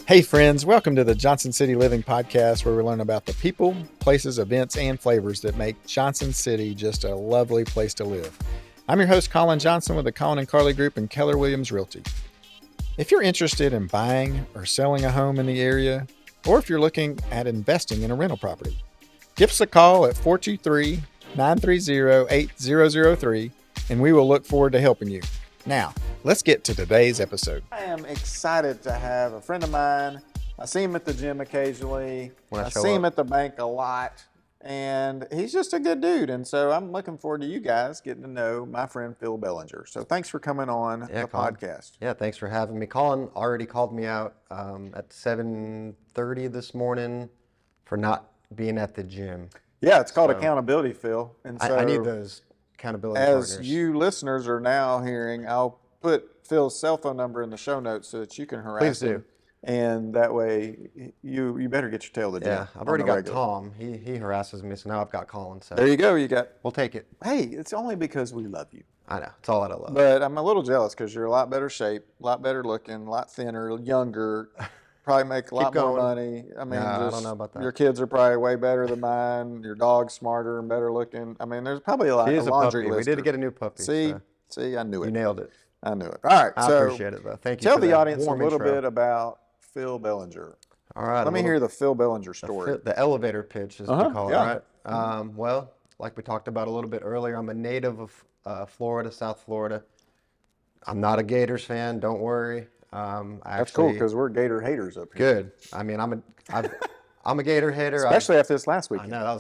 Hey friends, welcome to the Johnson City Living Podcast, where we learn about the people, places, events, and flavors that make Johnson City just a lovely place to live. I'm your host, Colin Johnson, with the Colin and Carly Group and Keller Williams Realty. If you're interested in buying or selling a home in the area, or if you're looking at investing in a rental property, give us a call at 423-930-8003, and we will look forward to helping you. Now, let's get to today's episode. I am excited to have a friend of mine. I see him at the gym occasionally. I see him at the bank a lot. And he's just a good dude. And so I'm looking forward to you guys getting to know my friend Phil Bellinger. So thanks for coming on the podcast. Yeah, thanks for having me. Colin already called me out at 7:30 this morning for not being at the gym. Yeah, it's called accountability, Phil. And so I need those accountability partners. As you listeners are now hearing, I'll put Phil's cell phone number in the show notes so that you can harass him. And that way, you better get your tail to the gym. Yeah, I've already got Tom. He harasses me, so now I've got Colin. So there you go. We'll take it. Hey, it's only because we love you. I know. It's all out of love. But I'm a little jealous because you're a lot better shape, a lot better looking, a lot thinner, younger. Probably make a lot more money. I mean, I don't know about that. Your kids are probably way better than mine. Your dog's smarter and better looking. I mean, there's probably a laundry list. We did get a new puppy. See, I knew it. You nailed it. I knew it. All right. I appreciate it, though. Thank you. Tell the audience a little bit about Phil Bellinger. All right. Let me hear the Phil Bellinger story. The elevator pitch, as we call it, right? Well, like we talked about a little bit earlier, I'm a native of Florida, South Florida. I'm not a Gators fan. Don't worry. That's cool because we're Gator haters up here. Good. I mean, I'm a Gator hater. Especially after this last weekend. I know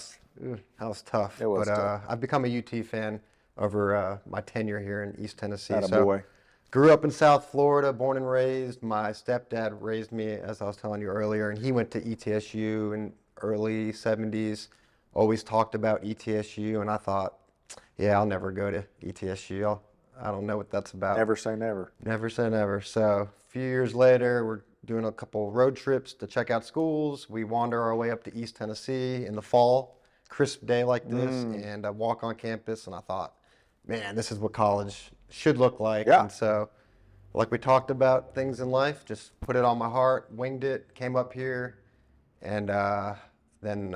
that was tough. It was tough. I've become a UT fan over my tenure here in East Tennessee. Boy. Grew up in South Florida, born and raised. My stepdad raised me, as I was telling you earlier, and he went to ETSU in early 70s. Always talked about ETSU, and I thought, yeah, I'll never go to ETSU. I don't know what that's about. Never say never. Never say never. So a few years later, we're doing a couple road trips to check out schools. We wander our way up to East Tennessee in the fall, crisp day like this, and I walk on campus, and I thought, man, this is what college should look like. Yeah. And so, like we talked about things in life, just put it on my heart, winged it, came up here, and then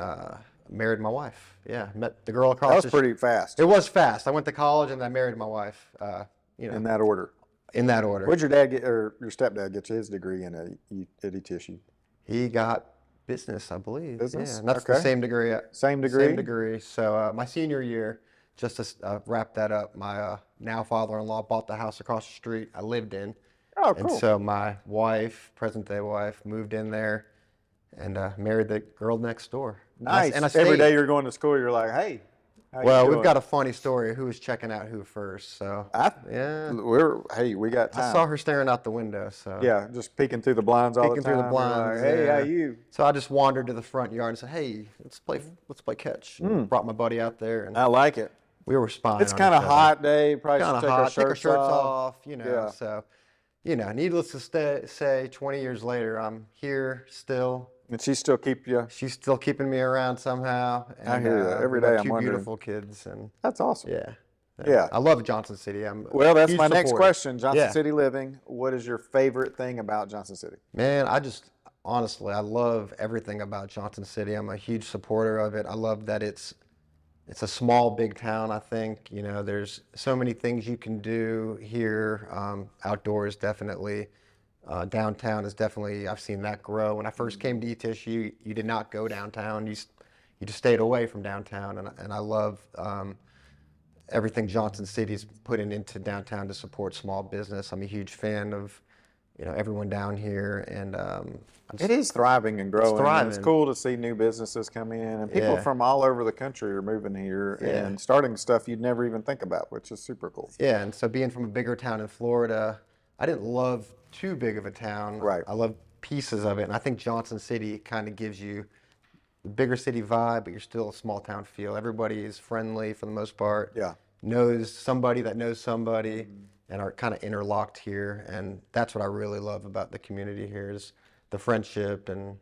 married my wife. Yeah, met the girl across the street. That was pretty fast. It was fast. I went to college and I married my wife. In that order. In that order. What did your dad get, or your stepdad get his degree in at ETSU? He got business, I believe. Business? Yeah, and that's the same degree. Same degree? Same degree. So my senior year, just to wrap that up, my now father-in-law bought the house across the street I lived in. Oh, cool. And so my wife, present-day wife, moved in there and married the girl next door. Nice. And I every day you're going to school, you're like, hey. Well, we've got a funny story. Who was checking out who first? So we got time. I saw her staring out the window. So yeah, just peeking through the blinds all the time. Peeking through the blinds. Like, hey, how you? So I just wandered to the front yard and said, hey, let's play catch. Brought my buddy out there, and I like it. We were spying. It's kind of hot day. Probably should take our shirts off. So needless to say, 20 years later, I'm here still. And she still keep you? She's still keeping me around somehow. And, I hear that. Every day I'm two wondering. Beautiful kids. And that's awesome. Yeah. I love Johnson City. Well, that's my next question. Johnson City living. What is your favorite thing about Johnson City? Man, honestly, I love everything about Johnson City. I'm a huge supporter of it. I love that it's a small, big town, I think. There's so many things you can do here. Outdoors, definitely. Downtown is definitely, I've seen that grow. When I first came to ETSU, you did not go downtown. You just stayed away from downtown. And I love everything Johnson City's putting into downtown to support small business. I'm a huge fan of, everyone down here. And it is thriving and growing. It's thriving. It's cool to see new businesses come in. And people from all over the country are moving here and starting stuff you'd never even think about, which is super cool. Yeah, and so being from a bigger town in Florida, I didn't love too big of a town. Right. I love pieces of it, and I think Johnson City kind of gives you the bigger city vibe, but you're still a small town feel. Everybody is friendly for the most part. Yeah. Knows somebody that knows somebody, and are kind of interlocked here. And that's what I really love about the community here is the friendship, and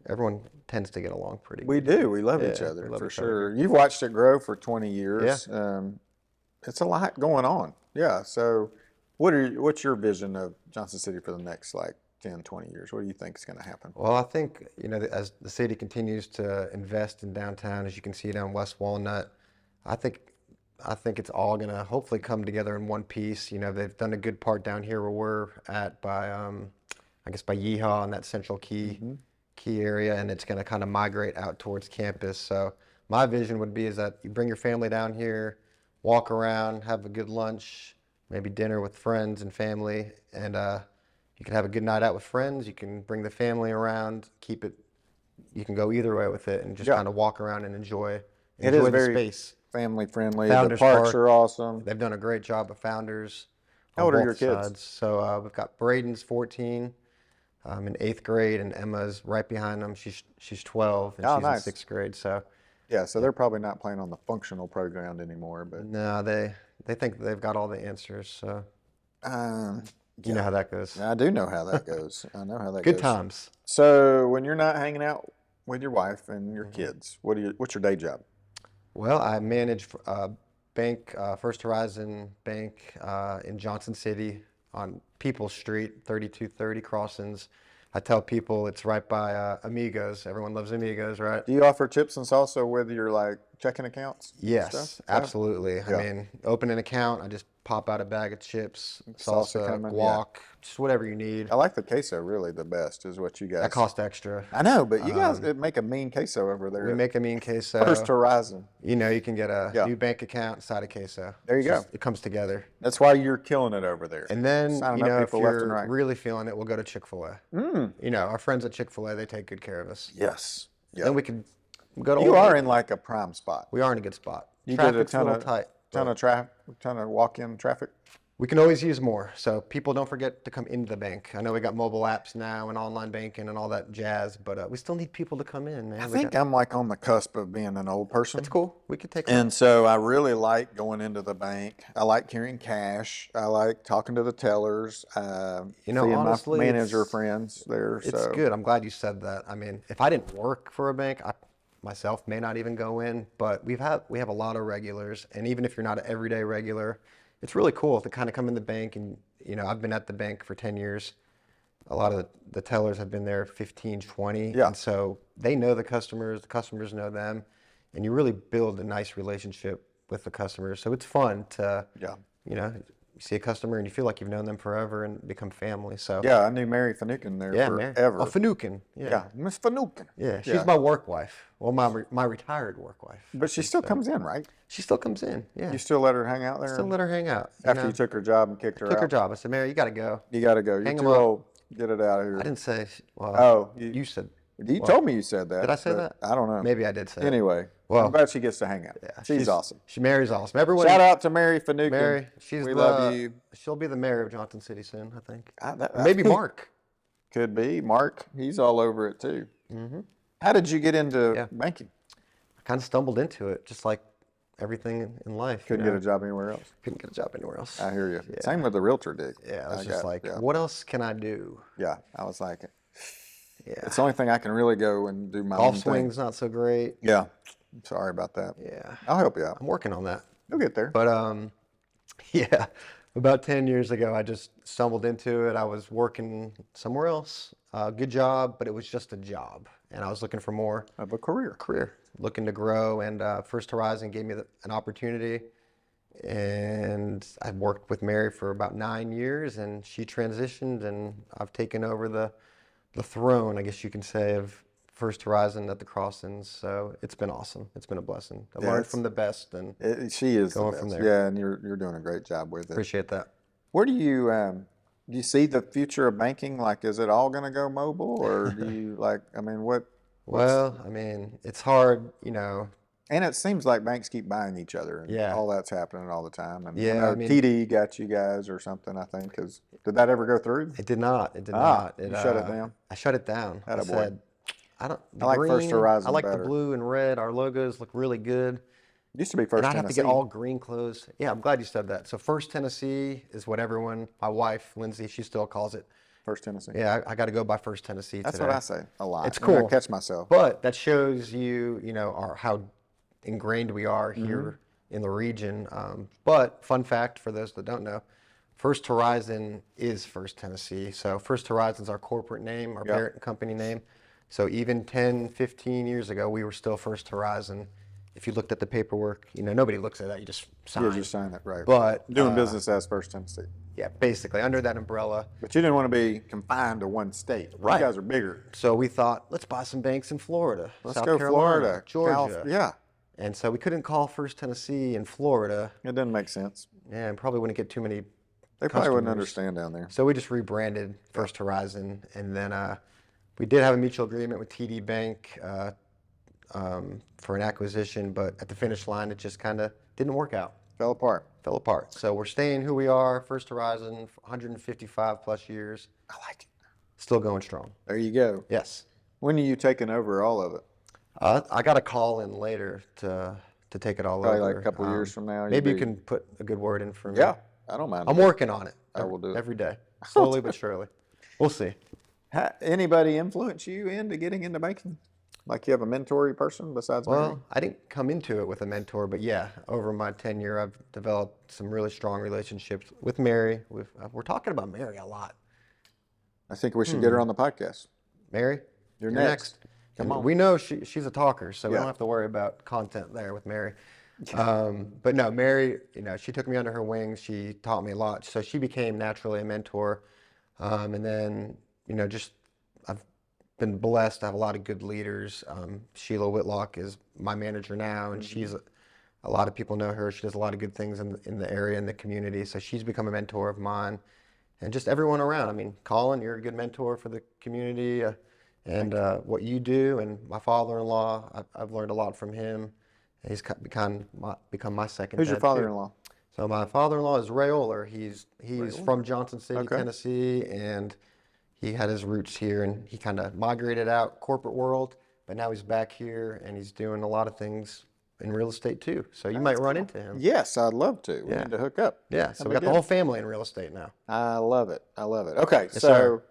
everyone tends to get along pretty We good. do. We love each other for sure. You've watched it grow for 20 years. Yeah. It's a lot going on. Yeah. So what's your vision of Johnson City for the next 10, 20 years? What do you think is going to happen? Well, I think, as the city continues to invest in downtown, as you can see down West Walnut, I think it's all going to hopefully come together in one piece. They've done a good part down here where we're at by, I guess by Yeehaw and that central key area, and it's going to kind of migrate out towards campus. So my vision would be is that you bring your family down here, walk around, have a good lunch, maybe dinner with friends and family, and you can have a good night out with friends. You can bring the family around, you can go either way with it, and just kind of walk around and enjoy the very space. Family friendly. Founders the parks Park, are awesome. They've done a great job of Founders. How old are your kids? Sides. So we've got Braden's 14, in 8th grade, and Emma's right behind them. She's 12, and she's nice. in 6th grade. So so they're probably not playing on the functional playground anymore. But no, they think they've got all the answers. So you know how that goes. I do know how that goes. I know how that goes. Good times. So when you're not hanging out with your wife and your kids, what's your day job? Well, I manage a bank, First Horizon Bank in Johnson City on Peoples Street, 3230 Crossings. I tell people it's right by Amigos. Everyone loves Amigos, right? Do you offer chips and salsa with your checking accounts? Yes, absolutely. Yeah. I mean, open an account, I just pop out a bag of chips, Salsa salsa, coming, guac, just whatever you need. I like the queso really the best is what you guys. That costs extra. I know, but you guys make a mean queso over there. We make a mean queso. First Horizon. You can get a new bank account inside a queso. There you go. It comes together. That's why you're killing it over there. And then, Signing up if people left and you're right. really feeling it, we'll go to Chick-fil-A. Our friends at Chick-fil-A, they take good care of us. Yes. Yeah. Then we can go to You are in a prime spot. We are in a good spot. You get a Traffic's a little tight. ton of walk-in traffic. We can always use more. So people don't forget to come into the bank. I know we got mobile apps now and online banking and all that jazz, but we still need people to come in, man. I think I'm on the cusp of being an old person. It's cool. We could take And so I really like going into the bank. I like carrying cash. I like talking to the tellers. Seeing honestly, my manager friends there. It's good. I'm glad you said that. I mean, if I didn't work for a bank, I myself may not even go in, but we have a lot of regulars, and even if you're not an everyday regular, it's really cool to kind of come in the bank. And I've been at the bank for 10 years. A lot of the tellers have been there 15, 20. Yeah. And so they know the customers know them, and you really build a nice relationship with the customers. So it's fun to, you see a customer and you feel like you've known them forever and become family. So I knew Mary Finucane there forever. Oh, Finucane. Yeah, Miss Finucane. Yeah, she's my work wife. Well, my retired work wife. But she still comes in, right? She still comes in. Yeah. You still let her hang out there? Still let her hang out. After you took her job and kicked her out? Took her job. I said, Mary, you got to go. You got to go. You're too old. Get it out of here. I didn't say. Well, you said. You told me you said that. Did I say that? I don't know. Maybe I did say it. Anyway, Well, I'm glad she gets to hang out. Yeah, she's awesome. Mary's awesome. Everyone. Shout out to Mary Finucane. Mary, we love you. She'll be the mayor of Johnson City soon, I think. Maybe Mark. Could be. Mark, he's all over it too. Mm-hmm. How did you get into banking? I kind of stumbled into it, just like everything in life. Couldn't get a job anywhere else. Couldn't get a job anywhere else. I hear you. Yeah. Same with the realtor gig. Yeah, I was just what else can I do? Yeah, I was like, it's the only thing I can really go and do my own Golf thing. swing's not so great. Yeah, I'm sorry about that. Yeah, I'll help you out. I'm working on that. You'll get there. But about 10 years ago, I just stumbled into it. I was working somewhere else, good job, but it was just a job, and I was looking for more Of a career. Looking to grow, and First Horizon gave me an opportunity, and I worked with Mary for about 9 years, and she transitioned, and I've taken over the throne, I guess you can say, of First Horizon at the Crossings. So it's been awesome. It's been a blessing. I learned from the best, and she is going the best. from there. Yeah, and you're doing a great job with it. Appreciate that. Where do you see the future of banking? Like, is it all going to go mobile, or do you what? Well, I mean, it's hard, And it seems like banks keep buying each other, and Yeah. all that's happening all the time. And Yeah, I mean- TD got you guys or something, I think. Did that ever go through? It did not. It did not. You shut it down? I shut it down. I Attaboy. said, I like First Horizon I like better. the blue and red. Our logos look really good. It used to be First And I'd have to Tennessee. get all green clothes. Yeah, I'm glad you said that. So First Tennessee is what my wife, Lindsay, she still calls it. First Tennessee. Yeah, I got to go by First Tennessee That's today. what I say a lot. It's And cool. I catch myself. But that shows you, how ingrained we are here Mm-hmm. in the region. But fun fact for those that don't know, First Horizon is First Tennessee. So First Horizon's our corporate name, our parent company name. So even 10, 15 years ago, we were still First Horizon. If you looked at the paperwork, nobody looks at that. You just sign. You just sign it, right. But doing business as First Tennessee. yeah, basically under that umbrella. But you didn't want to be confined to one state. Right. You guys are bigger. So we thought, let's buy some banks in Florida, Let's South go Carolina, Florida, Georgia. yeah. And so we couldn't call First Tennessee in Florida. It doesn't make sense. Yeah, and probably wouldn't get too many They probably wouldn't understand down there. So we just rebranded First Horizon, and then we did have a mutual agreement with TD Bank for an acquisition, but at the finish line, it just kind of didn't work out. Fell apart. So we're staying who we are, First Horizon, 155 plus years. I like it. Still going strong. There you go. Yes. When are you taking over all of it? I got a call in later to take it all Probably over. like a couple years from now. Maybe you can put a good word in for me. Yeah, I don't mind. I'm working on it. I will do it. Every day, slowly but surely. We'll see. Anybody influence you into getting into banking? Like you have a mentor person besides Mary? Well, I didn't come into it with a mentor, but yeah, over my tenure, I've developed some really strong relationships with Mary. We're talking about Mary a lot. I think we should get her on the podcast. Mary, You're next. Come on. We know she's a talker, so we don't have to worry about content there with Mary. But no, Mary, she took me under her wing. She taught me a lot, so she became naturally a mentor. And then, I've been blessed to have a lot of good leaders. Sheila Whitlock is my manager now, and she's a lot of people know her. She does a lot of good things in the area, in the community. So she's become a mentor of mine, and just everyone around. I mean, Colin, you're a good mentor for the community, and what you do. And my father-in-law, I've learned a lot from him. He's become my second. Who's your dad, father-in-law? too. So my father-in-law is Ray Oler. He's from Johnson City, Okay. Tennessee, and he had his roots here, and he kind of migrated out corporate world, but now he's back here, and he's doing a lot of things in real estate too. So you might run into him. Yes, I'd love to. We need to hook up. Yeah, so we got the whole family in real estate now. I love it. Okay, Yes, so sir.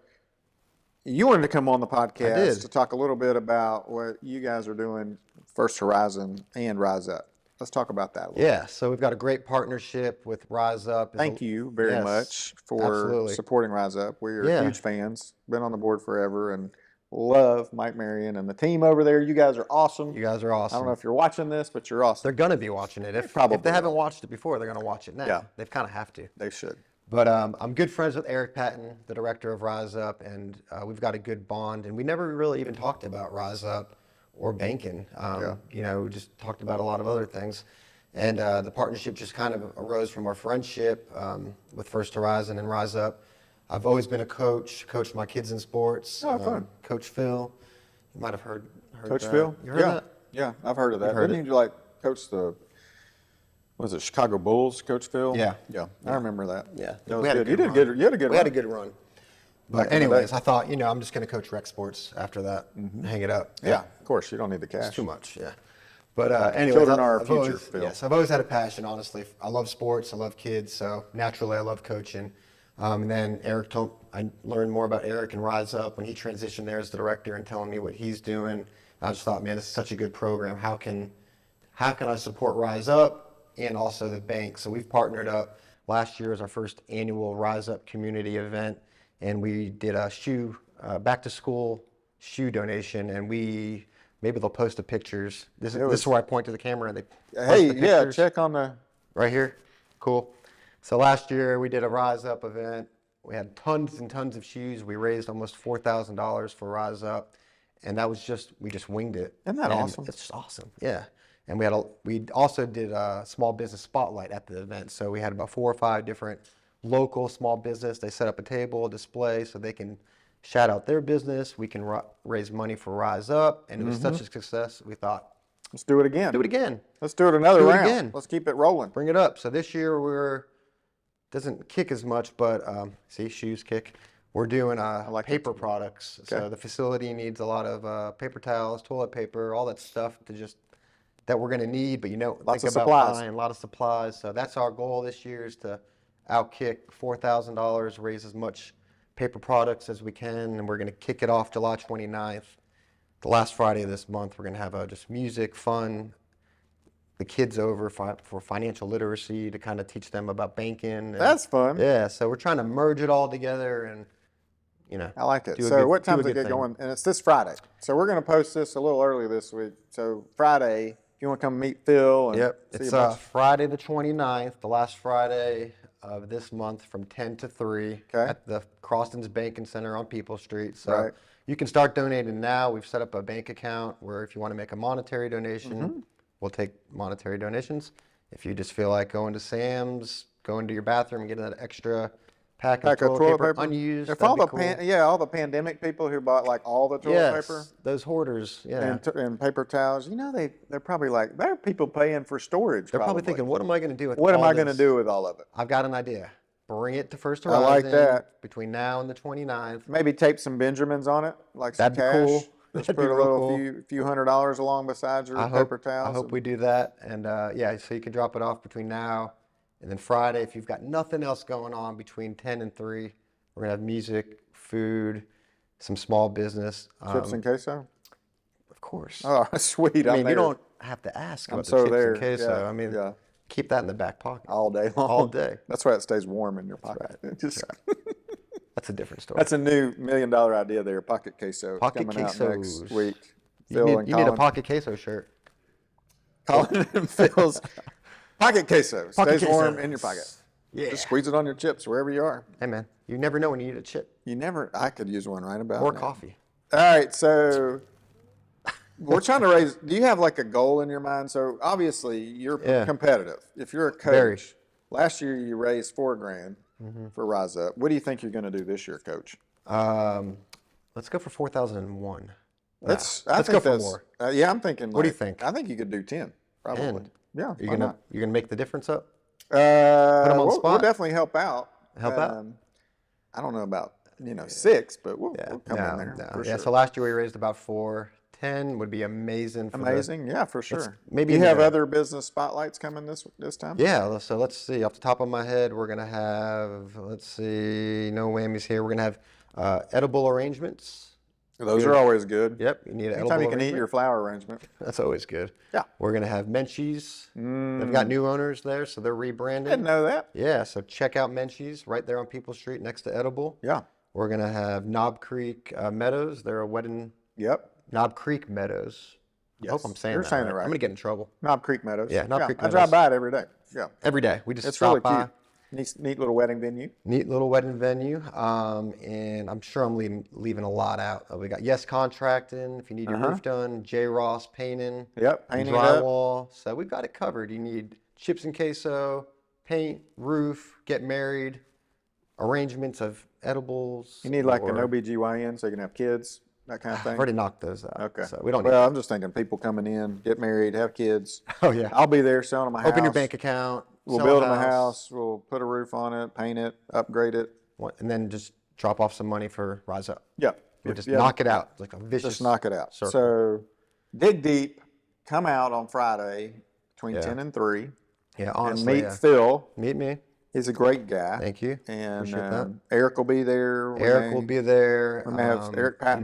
you wanted to come on the podcast did. to talk a little bit about what you guys are doing, First Horizon and Rise Up. Let's talk about that a little. Yeah, so we've got a great partnership with Rise Up. Thank you very Yes, much for absolutely. supporting Rise Up. We are huge fans. Been on the board forever and love Mike Marion and the team over there. You guys are awesome. You guys are awesome. I don't know if you're watching this, but you're awesome. They're going to be watching it. If probably they haven't watched it before, they're going to watch it now. Yeah. They kind of have to. They should. But I'm good friends with Eric Patton, the director of Rise Up, and we've got a good bond. And we never really even talked about Rise Up or banking. We just talked about a lot of other things. And the partnership just kind of arose from our friendship with First Horizon and Rise Up. I've always been a coach, coached my kids in sports. Oh, fun. Coach Phil, you might have heard Coach that. Phil? You heard that? Yeah, I've heard of that. heard Didn't you coach the, was it Chicago Bulls, Coach Phil? Yeah. Yeah, I remember that. Yeah. That was We had a good. You good did run. good. You had a good We run. had a good run. But Back in the anyways, day. I thought, I'm just going to coach rec sports after that, hang it up. Yeah, of course. You don't need the cash. It's too much, yeah. But anyways, Children are our I've future, always, Phil. yes, I've always had a passion, honestly. I love sports, I love kids, so naturally I love coaching. And then I learned more about Eric and Rise Up when he transitioned there as the director and telling me what he's doing. I just thought, man, this is such a good program. How can I support Rise Up and also the bank? So we've partnered up. Last year was our first annual Rise Up community event, and we did a back to school shoe donation, and maybe they'll post the pictures. This is where I point to the camera and they post the pictures. Check on the. Right here. Cool. So last year we did a Rise Up event. We had tons and tons of shoes. We raised almost $4,000 for Rise Up, and that was we just winged it. Isn't that And awesome? It's just awesome. Yeah. And we also did a small business spotlight at the event. So we had about 4 or 5 different local small business. They set up a table, a display, so they can shout out their business. We can raise money for Rise Up, and it was such a success. We thought, Let's do it again. do it again. Let's do it another Do it round. again. Let's keep it rolling. Bring it up. So this year doesn't kick as much, but see, shoes kick. We're doing like paper products. Okay. So the facility needs a lot of paper towels, toilet paper, all that stuff that we're going to need. But Lots think of about supplies. buying a lot of supplies. So that's our goal this year is to outkick $4,000, raise as much paper products as we can, and we're going to kick it off July 29th. The last Friday of this month, we're going to have just music, fun, the kids over for financial literacy to kind of teach them about banking. And, That's fun. Yeah, so we're trying to merge it all together and, I like it. do a So good- what do a time's it good get thing. going? And it's this Friday. So we're going to post this a little early this week. So Friday, if you want to come meet Phil and Yep, see it's a bunch. Friday the 29th, the last Friday of this month from 10 to 3 Okay. at the Croston's Banking Center on People Street. So Right. you can start donating now. We've set up a bank account where if you want to make a monetary donation, we'll take monetary donations. If you just feel like going to Sam's, going to your bathroom and getting that extra pack of toilet paper unused, If that'd all be the cool. all the pandemic people who bought like all the toilet paper Yes, those hoarders, yeah. and paper towels, they're probably like, there are people paying for storage. They're probably thinking, what am I going to do with what am all I going to this? do with all of it? I've got an idea. Bring it to First I Horizon. like that. Between now and the 29th. Maybe tape some Benjamins on it, like some That'd be cash. cool. Just That'd put be a real little cool. few $100s along beside your paper towels. I hope we do that. And yeah, so you can drop it off between now and then Friday. If you've got nothing else going on between 10 and 3, we're going to have music, food, some small business. Chips and queso? Of course. Oh, sweet. I I'm mean, there. you don't have to ask I'm about so the chips there. and queso. Yeah, I mean, yeah. keep that in the back pocket. All day long. All day. That's why it stays warm in your pocket. right. Just, That's a different story. that's a new $1 million idea there, pocket queso. It's Pocket coming out quesos. next week. You Phil need, and you need a Colin. pocket queso shirt. Colin and Phil's pocket queso. Pocket Stays warm quesos. in your pocket. Yeah. Just squeeze it on your chips wherever you are. Hey, man, you never know when you need a chip I could use one right about or now. coffee. All right, so we're trying to raise. Do you have like a goal in your mind? So obviously you're Yeah. competitive. If you're a coach, Very. last year you raised $4,000 for Rise Up. What do you think you're going to do this year, Coach? Let's go for 4,001. Let's go for more. Yeah, I'm thinking. What do you like, think? I think you could do 10, probably. 10? Yeah. You're why gonna not? make the difference up. Put 'em on the we'll spot? definitely help out. Help out? I don't know about 6, but we'll come No, in there no. for Yeah. sure. So last year we raised about 4. 10 would be amazing. Amazing, yeah, for sure. maybe Do you in have there. other business spotlights coming this time? Yeah. So let's see. Off the top of my head, we're gonna have. Let's see. No whammies here. We're gonna have edible arrangements. Those are always good. Yep. You need an Anytime edible you can eat arrangement. your flower arrangement. That's always good. Yeah. We're gonna have Menchie's. They've got new owners there, so they're rebranding. Didn't know that. Yeah, so check out Menchie's right there on People Street next to Edible. Yeah. We're going to have Knob Creek Meadows. They're a wedding. Yep. Knob Creek Meadows. I hope I'm saying You're that saying right. it right. I'm going to get in trouble. Knob Creek Meadows. Yeah, Knob Creek I Meadows. drive by it every day. Yeah. Every day. We just It's stop really by. cute. Neat little wedding venue. Neat little wedding venue. And I'm sure I'm leaving a lot out. We got Yes Contracting, if you need your roof done. J. Ross Painting. Yep, painting it up. Drywall. So we've got it covered. You need chips and queso, paint, roof, get married, arrangements of edibles. You need like an or- OBGYN so you can have kids, that kind of I've thing. already knocked those out. Okay. So we don't need. Well, I'm just thinking people coming in, get married, have kids. Oh yeah. I'll be there selling them a house. Open your bank account. We'll sell build them a house. We'll put a roof on it, paint it, upgrade it. and then just drop off some money for Rise Up. Yeah. We'll just Yeah. knock it out. It's like a vicious. Just knock it out. circle. So dig deep, come out on Friday between Yeah. 10 and 3 Yeah, and honestly. meet Yeah. Phil. Meet me. He's a great guy. Thank you. And Appreciate that. Eric will be there. Eric will be there. We may have Eric Patton.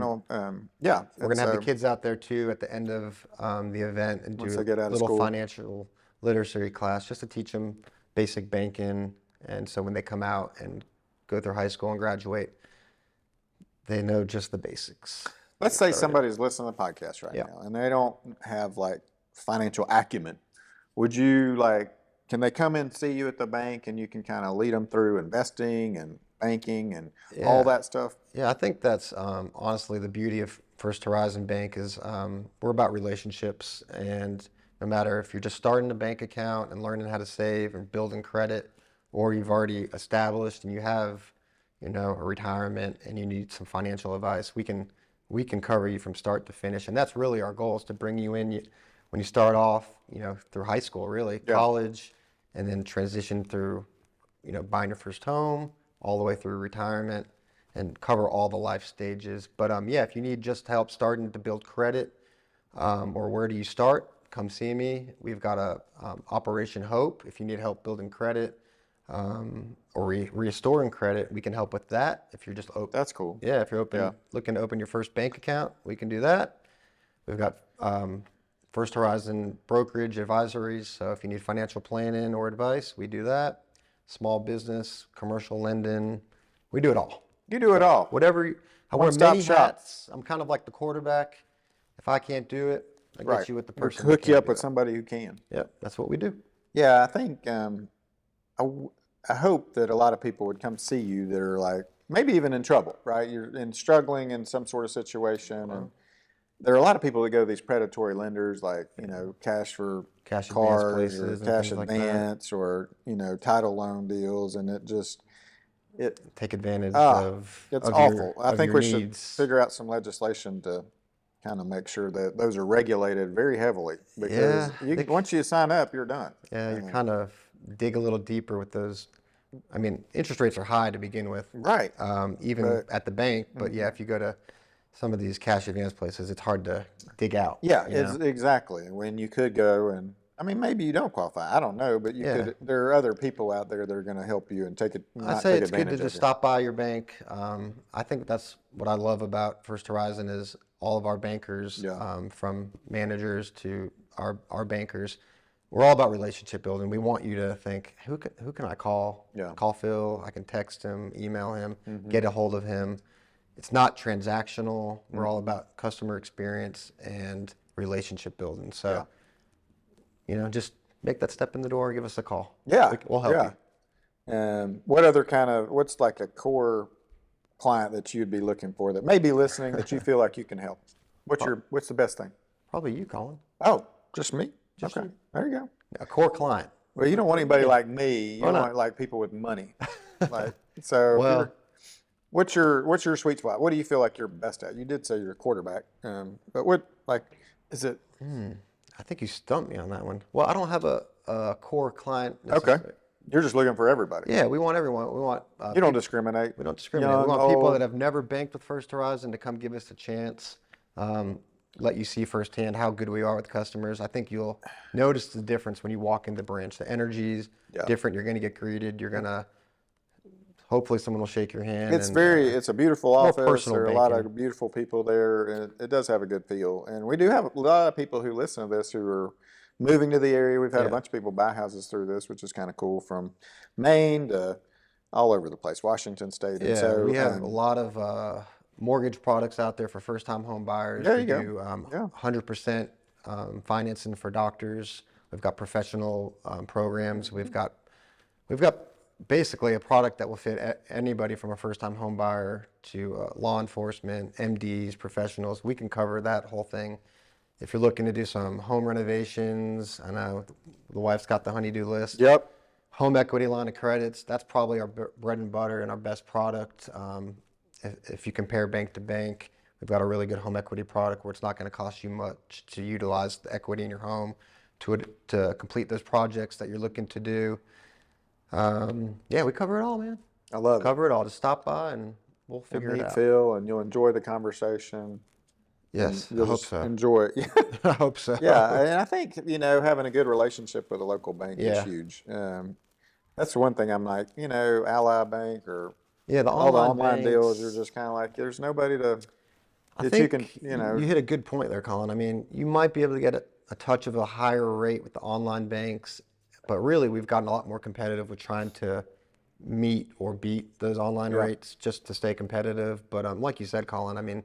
Yeah. We're gonna have the kids out there too at the end of the event and Once do they get a out of little school. financial literacy class just to teach them basic banking. And so when they come out and go through high school and graduate, they know just the basics. Let's say somebody's listening to the podcast right Yeah. now and they don't have like financial acumen. Would you can they come and see you at the bank and you can kind of lead them through investing and banking and all that stuff? Yeah, I think that's honestly the beauty of First Horizon Bank is we're about relationships, and no matter if you're just starting a bank account and learning how to save and building credit, or you've already established and you have, a retirement and you need some financial advice, we can cover you from start to finish, and that's really our goal is to bring you in when you start off, through high school, really, college, and then transition through, buying your first home all the way through retirement and cover all the life stages. But yeah, if you need just help starting to build credit, or where do you start, come see me. We've got a Operation Hope. If you need help building credit or restoring credit, we can help with that. If you're just open, That's cool. yeah. If you're looking to open your first bank account, we can do that. We've got First Horizon brokerage advisories. So if you need financial planning or advice, we do that. Small business, commercial lending, we do it all. You do it all. Whatever. I wear One-stop many shop. hats. I'm kind of like the quarterback. If I can't do it, I Right. get you with the Or person who hook you can up do with it. somebody who can. Yep, that's what we do. Yeah, I think I hope that a lot of people would come see you that are like maybe even in trouble, right? You're struggling in some sort of situation, and there are a lot of people that go to these predatory lenders, like cash for Cash advance cars or places and cash things like that. advance or title loan deals, and it Take advantage it's of awful. your I think your we should needs. figure out some legislation to kind of make sure that those are regulated very heavily, because once you sign up, you're done. Yeah, you kind of dig a little deeper with those. I mean, interest rates are high to begin with, Right. even at the bank. But yeah, if you go to some of these cash advance places, it's hard to dig out. Yeah, exactly. When you could go and, I mean, maybe you don't qualify. I don't know, but you could. There are other people out there that are going to help you and I'd say it's good to just stop by your bank. I think that's what I love about First Horizon is all of our bankers, from managers to our bankers. We're all about relationship building. We want you to think, who can I call? Yeah. Call Phil. I can text him, email him, get a hold of him. It's not transactional. We're all about customer experience and relationship building. So, just make that step in the door. Give us a call. Yeah, We'll help you. What's like a core client that you'd be looking for that may be listening that you feel like you can help? What's the best thing? Probably you, Colin. Oh, just me? Just okay. you. There you go. A core client. Well, you don't want anybody like me. You Why want not? like people with money. So Well, what's your sweet spot? What do you feel like you're best at? You did say you're a quarterback, but what is it? I think you stumped me on that one. Well, I don't have a core client Okay, necessarily. you're just looking for everybody. Yeah, we want everyone. We want You don't discriminate. we don't discriminate. Young, We want people old. that have never banked with First Horizon to come give us a chance. Let you see firsthand how good we are with customers. I think you'll notice the difference when you walk into the branch. The energy's different. You're going to get greeted. You're going to hopefully someone will shake your hand. It's a beautiful office. personal There are a lot banking. of beautiful people there, and it does have a good feel. And we do have a lot of people who listen to this who are moving to the area. We've had a bunch of people buy houses through this, which is kind of cool, from Maine to all over the place, Washington State. Yeah, And so we have a lot of mortgage products out there for first-time home buyers. There We you go. do Yeah. 100% financing for doctors. We've got professional programs. We've got basically a product that will fit anybody from a first-time home buyer to law enforcement, MDs, professionals. We can cover that whole thing. If you're looking to do some home renovations, I know the wife's got the honey-do list. Yep. Home equity line of credits, that's probably our bread and butter and our best product. If you compare bank to bank, we've got a really good home equity product where it's not going to cost you much to utilize the equity in your home to complete those projects that you're looking to do. Yeah, we cover it all, man. I love it. Cover it all. Just stop by and we'll figure it Meet out. Phil, and you'll enjoy the conversation. Yes, You'll I hope just so. enjoy it. I hope so. Yeah, and I think having a good relationship with a local bank is Yeah. huge. That's the one thing I'm like, Ally Bank or Yeah, the all the online online deals banks, are just kind of like there's nobody to I that think you can you hit a good point there, Colin. I mean, you might be able to get a touch of a higher rate with the online banks, but really we've gotten a lot more competitive with trying to meet or beat those online rates just to stay competitive. But like you said, Colin, I mean,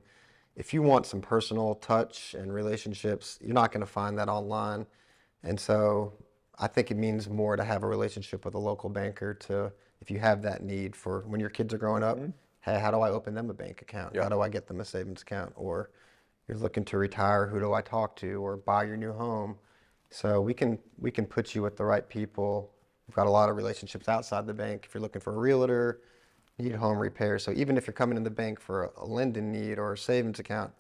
if you want some personal touch and relationships, you're not going to find that online. And so I think it means more to have a relationship with a local banker if you have that need for when your kids are growing up, hey, how do I open them a bank account? How do I get them a savings account? Or you're looking to retire, who do I talk to? Or buy your new home. So we can put you with the right people. We've got a lot of relationships outside the bank. If you're looking for a realtor, need home repair. So even if you're coming in the bank for a lending need or a savings account,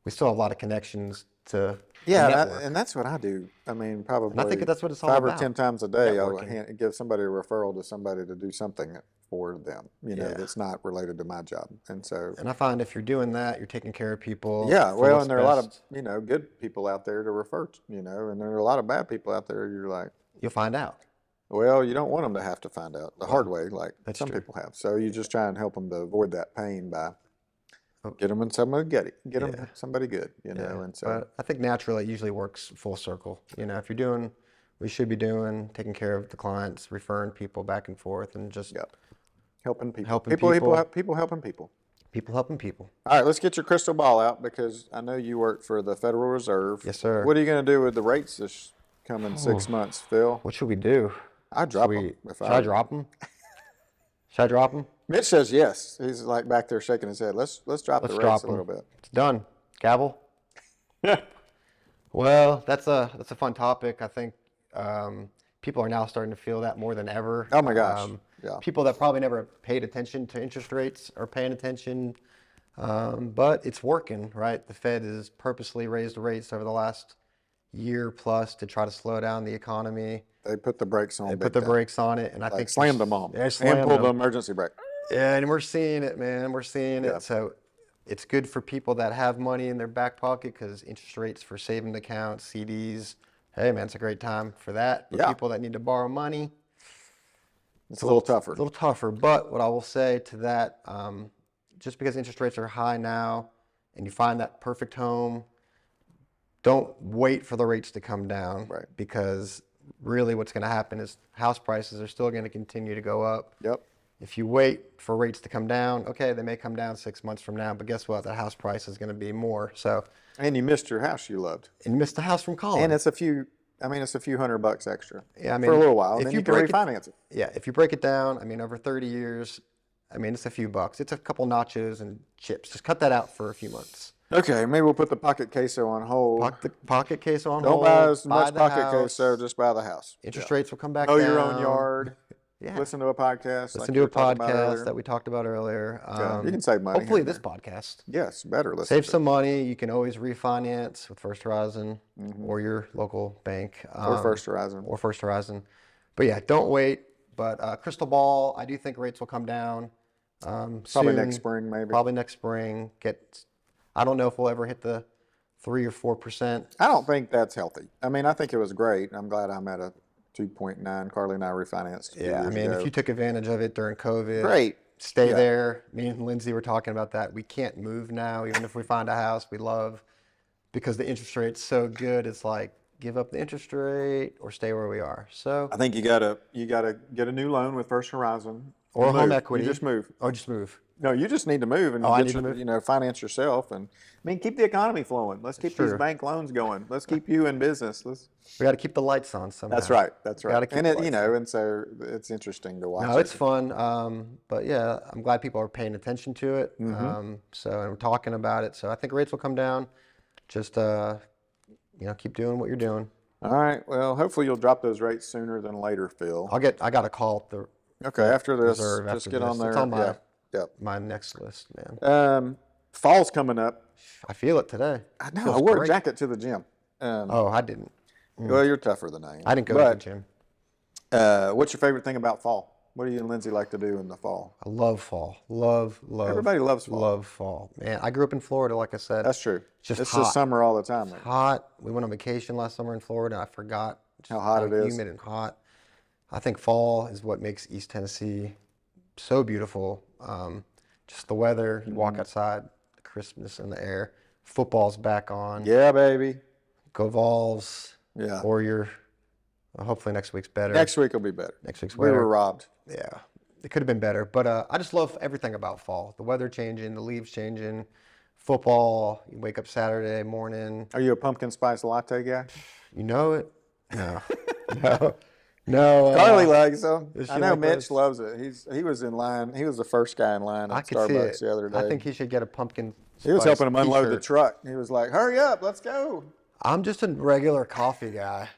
we still have a lot of connections to network. and that's what I do. I mean, probably And I think that's what it's all 5 about. or 10 times a day, Networking. I'll give somebody a referral to somebody to do something for them, that's not related to my job. And so, And I find if you're doing that, you're taking care of people. yeah, for well, what's and there are a lot of, best. good people out there to refer to, and there are a lot of bad people out there. You're like, You'll find out. well, you don't want them to have to find out the hard way, like that's some true. people have. So you just try and help them to avoid that pain by Get them in somebody good. Get Yeah. them somebody good, you know. And so But I think naturally it usually works full circle. You know, if you're doing what you should be doing, taking care of the clients, referring people back and forth, and just yep, helping people, helping people helping people. people helping people. All right, let's get your crystal ball out because I know you work for the Federal Reserve. Yes, sir. What are you going to do with the rates this coming 6 months, Phil? What should we do? I'd drop them. Should I drop them? Should I drop them? Mitch says yes. He's like back there shaking his head. Let's drop the rates a little bit. It's done. Gavel. Well, that's a fun topic. I think people are now starting to feel that more than ever. Oh my gosh. Yeah. People that probably never paid attention to interest rates are paying attention, but it's working, right? The Fed has purposely raised rates over the last year plus to try to slow down the economy. They put the brakes on. They put the brakes on it, and I think slammed them on. Yeah, and pulled the emergency brake. Yeah, and we're seeing it, man. We're seeing it. So it's good for people that have money in their back pocket because interest rates for saving accounts, CDs. Hey, man, it's a great time for that. But people that need to borrow money, it's a little tougher. A little tougher. But what I will say to that, just because interest rates are high now and you find that perfect home, don't wait for the rates to come down. Right. Because really what's going to happen is house prices are still going to continue to go up. Yep. If you wait for rates to come down, okay, they may come down 6 months from now, but guess what? The house price is going to be more. So, and you missed your house you loved. And you missed the house from Colin. And it's a few $100 extra. Yeah, I mean, for a little while. If then you can refinance it. Yeah, if you break it down, I mean, over 30 years, I mean, it's a few bucks. It's a couple nachos and chips. Just cut that out for a few months. Okay, maybe we'll put the pocket queso on hold. Pocket queso on hold. Don't buy as much pocket queso, just buy the house. Interest rates will come back down. Mow your own yard. Yeah. Listen to a podcast. Listen to a podcast that we talked about earlier. You can save money. Hopefully this podcast. Yes, better. Save some money. You can always refinance with First Horizon or your local bank. Or First Horizon. But yeah, don't wait. But crystal ball, I do think rates will come down probably soon. next spring, maybe. Probably next spring. I don't know if we'll ever hit the 3 or 4%. I don't think that's healthy. I mean, I think it was great. I'm glad I'm at a 2.9. Carly and I refinanced. Yeah, I mean, if you took advantage of it during COVID, great. Stay there. Me and Lindsay were talking about that. We can't move now, even if we find a house we love, because the interest rate's so good. It's like give up the interest rate or stay where we are. So I think you gotta get a new loan with First Horizon or home equity. You just move. Oh, just move. No, you just need to move and finance yourself and keep the economy flowing. Let's keep these bank loans going. Let's keep you in business. We got to keep the lights on somehow. That's right. And so it's interesting to watch. No, it's fun. But yeah, I'm glad people are paying attention to it. And we're talking about it. So I think rates will come down. Just keep doing what you're doing. All right. Well, hopefully you'll drop those rates sooner than later, Phil. I got a call at the after this. Reserve just get on there. It's on my next list, man. Fall's coming up. I feel it today. I know. I wore a jacket to the gym. I didn't. Well, you're tougher than I am. I didn't go to the gym. What's your favorite thing about fall? What do you and Lindsay like to do in the fall? I love fall. Love. Everybody loves fall. Love fall. Man, I grew up in Florida, like I said. That's true. It's just summer all the time. It's hot. We went on vacation last summer in Florida. I forgot how hot it is. Humid and hot. I think fall is what makes East Tennessee so beautiful. Just the weather. You walk outside, the crispness in the air. Football's back on. Yeah, baby. Go Vols. Yeah. Or hopefully next week's better. Next week will be better. Next week's better. We were robbed. Yeah. It could have been better. But I just love everything about fall. The weather changing, the leaves changing, football. You wake up Saturday morning. Are you a pumpkin spice latte guy? You know it? No. No. Carly likes them. I know Mitch loves it. He was in line. He was the first guy in line at Starbucks the other day. I think he should get a pumpkin spice He was helping him unload t-shirt. the truck. He was like, hurry up, let's go. I'm just a regular coffee guy,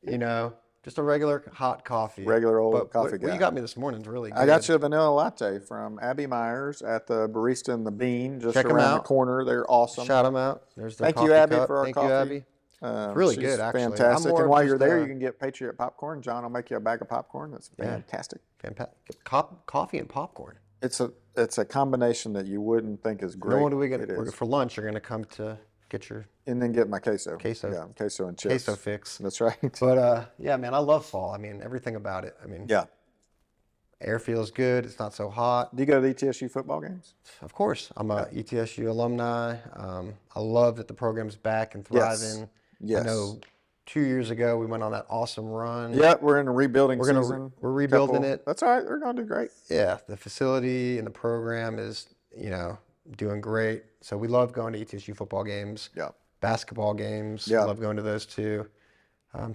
just a regular hot coffee. Regular old coffee guy. What you got me this morning is really good. I got you a vanilla latte from Abby Myers at the Barista and the Bean, just around the corner. They're awesome. Shout them out. There's their Thank you, Abby, cup. for our Thank coffee. You, Abby. It's really good, actually. Fantastic. And while you're there, you can get Patriot popcorn. John will make you a bag of popcorn. That's fantastic. Fantastic. Coffee and popcorn. It's a combination that you wouldn't think is great. What do we get for lunch? You're going to come to get your... And then get my queso. Yeah, queso and chips. Queso fix. That's right. But, yeah, man, I love fall. I mean, everything about it. I mean... Yeah. Air feels good. It's not so hot. Do you go to the ETSU football games? Of course, I'm a ETSU alumni. I love that the program's back and thriving. Yes. I know 2 years ago we went on that awesome run. Yeah, we're in a rebuilding season. We're rebuilding it. That's all right. We're going to do great. Yeah, the facility and the program is, doing great. So we love going to ETSU football games. Yeah. Basketball games. Yeah. Love going to those too.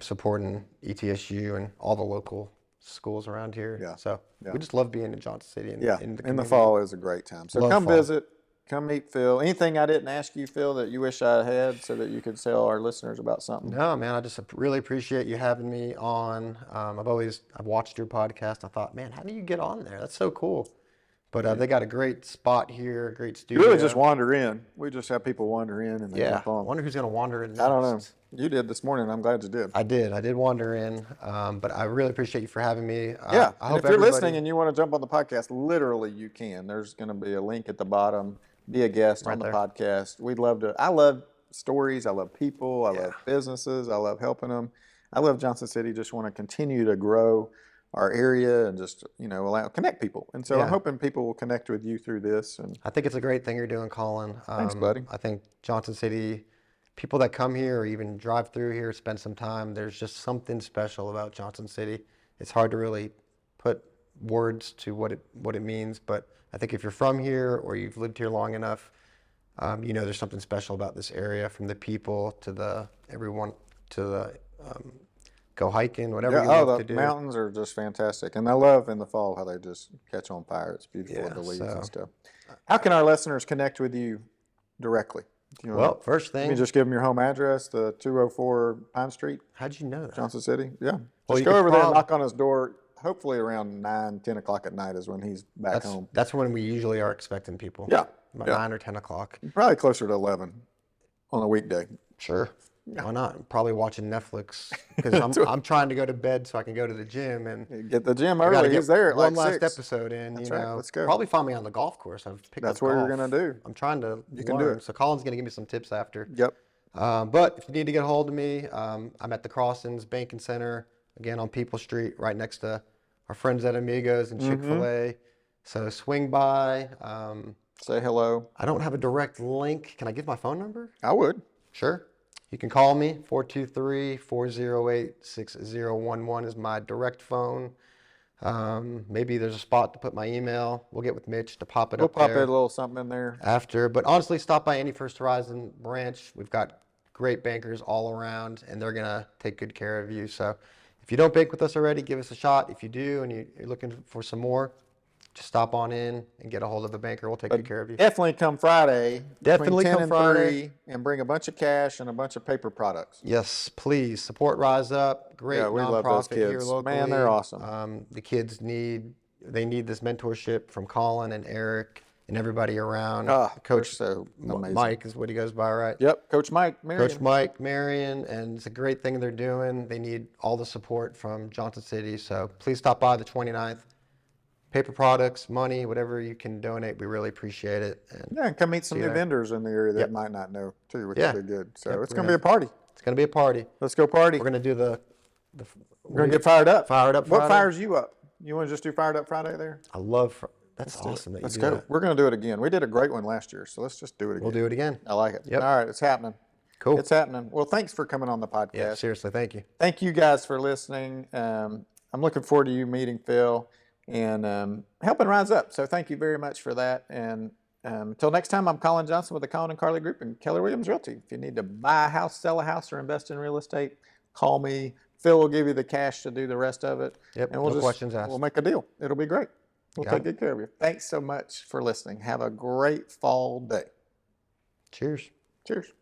Supporting ETSU and all the local schools around here. Yeah. So we just love being in Johnson City. And in the fall is a great time. So come visit, come meet Phil. Anything I didn't ask you, Phil, that you wish I had so that you could tell our listeners about something? No, man, I just really appreciate you having me on. I've watched your podcast. I thought, man, how do you get on there? That's so cool. But they got a great spot here, a great studio. You really just wander in. We just have people wander in and they jump on. I wonder who's going to wander in next. I don't know. You did this morning. I'm glad you did. I did wander in. But I really appreciate you for having me. Yeah. I hope if you're listening and you want to jump on the podcast, literally you can. There's going to be a link at the bottom. Be a guest on the podcast. We'd love to. I love stories. I love people. I love businesses. I love helping them. I love Johnson City. Just want to continue to grow our area and just, connect people. And so I'm hoping people will connect with you through this. And I think it's a great thing you're doing, Colin. Thanks, buddy. I think Johnson City, people that come here or even drive through here, spend some time, there's just something special about Johnson City. It's hard to really put words to what it means, but I think if you're from here or you've lived here long enough, there's something special about this area, from the people to everyone to the go hiking, whatever you love to do. The mountains are just fantastic. And I love in the fall how they just catch on fire. It's beautiful with the leaves and stuff. How can our listeners connect with you directly? First thing. You just give them your home address, the 204 Pine Street. How'd you know that? Johnson City. Yeah. Just go over there and knock on his door. Hopefully around 9, 10 o'clock at night is when he's back home. That's when we usually are expecting people. Yeah. About 9 or 10 o'clock. Probably closer to 11 on a weekday. Sure. Yeah. Why not? Probably watching Netflix because I'm trying to go to bed so I can go to the gym and get the gym early. He's there at one like last 6. episode in. That's right. Let's go. Probably find me on the golf course. I've picked That's up what golf. you're gonna do. I'm trying to. You can do it. So Colin's gonna give me some tips after. Yep. But if you need to get a hold of me, I'm at the Crossings Banking Center again on People Street, right next to our friends at Amigos and Chick-fil-A. So swing by. Say hello. I don't have a direct link. Can I give my phone number? I would. Sure. You can call me, 423-408-6011 is my direct phone. Maybe there's a spot to put my email. We'll get with Mitch to pop it up there. We'll pop a little something in there. After. But honestly, stop by any First Horizon branch. We've got great bankers all around, and they're going to take good care of you. So if you don't bank with us already, give us a shot. If you do and you're looking for some more, just stop on in and get a hold of a banker. We'll take good care of you. Definitely come Friday. Definitely between 10 come and Friday. 3, and bring a bunch of cash and a bunch of paper products. Yes, please. Support Rise Up. Great we nonprofit love those kids. here locally. Man, they're awesome. The kids need this mentorship from Colin and Eric and everybody around. Coach so amazing. Mike is what he goes by, right? Yep, Coach Mike Marion. Coach Mike Marion, and it's a great thing they're doing. They need all the support from Johnson City, so please stop by the 29th. Paper products, money, whatever you can donate, we really appreciate it. And come meet some new vendors in the area that might not know too, which would be good. So it's going to be a party. It's going to be a party. Let's go party. We're going to do we're going to get fired up. Fired up Friday. What fires you up? You want to just do Fired Up Friday there? I love that's awesome that you Let's do go. that. We're going to do it again. We did a great one last year, so let's just do it again. We'll do it again. I like it. Yep. All right, it's happening. Cool. It's happening. Well, thanks for coming on the podcast. Yeah, seriously, thank you. Thank you guys for listening. I'm looking forward to you meeting Phil and helping Rise Up. So thank you very much for that. And until next time, I'm Colin Johnson with the Colin and Carly Group and Keller Williams Realty. If you need to buy a house, sell a house, or invest in real estate, call me. Phil will give you the cash to do the rest of it. Yep, and we'll questions asked. We'll make a deal. It'll be great. We'll take good care of you. Thanks so much for listening. Have a great fall day. Cheers. Cheers.